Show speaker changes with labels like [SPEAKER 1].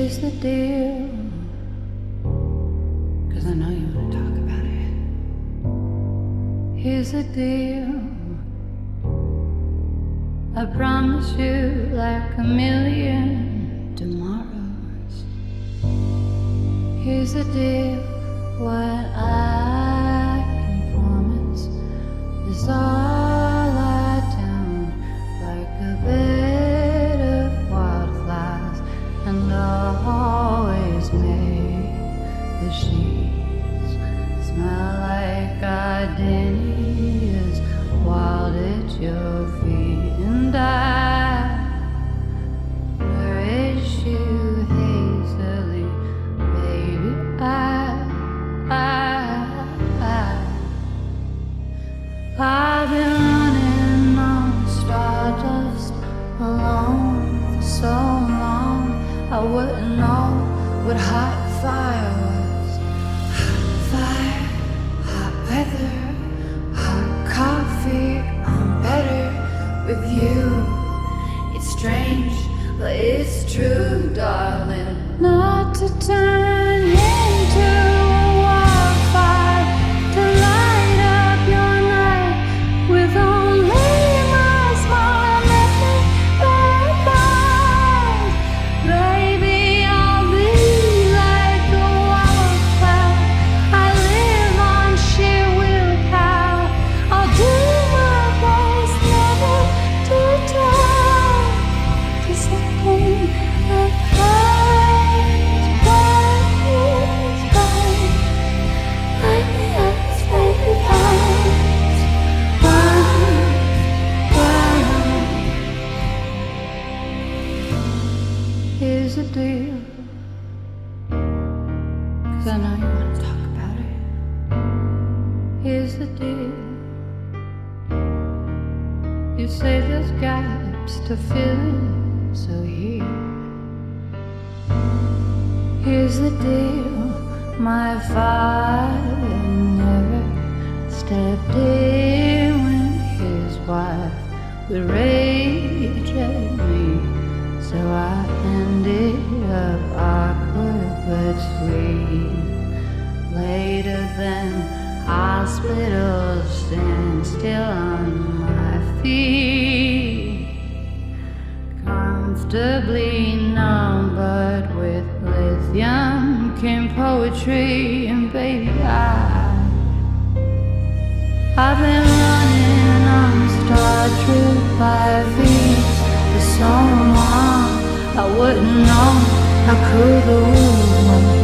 [SPEAKER 1] Here's the deal, 'cause I know you wanna talk about it. Here's the deal, I promise you like a million tomorrows. Here's the deal, what I can promise is all lie down like a bed of wildflowers, and I'll always make the sheets smell like gardenias wild at your feet, and I nourish you hazily, baby. I've been running on stardust alone for so long, I wouldn't know what hot fire was. Hot fire, hot weather, hot coffee, I'm better with you. It's strange, but it's true, darling. Not to turn into a wildfire, to light up your night with only my smile, nothing but mine. Baby, I'll be like a wildfire. I live on sheer willpower. I'll do my best never to turn to something that burns, burns, burns, like the ice, like the burns, burns, burns. Here's the deal, 'cause I know you wanna talk about it. Here's the deal, you say there's gaps to fill in, so here. Here's the deal, my father never stepped in when his wife would rage at me, so I ended up awkward but sweet. Later then, hospitals stand still on my feet, comfortably numbered with lithium came poetry, and baby, I've been running on Star Trek by feet for so long, I wouldn't know how cool the world was.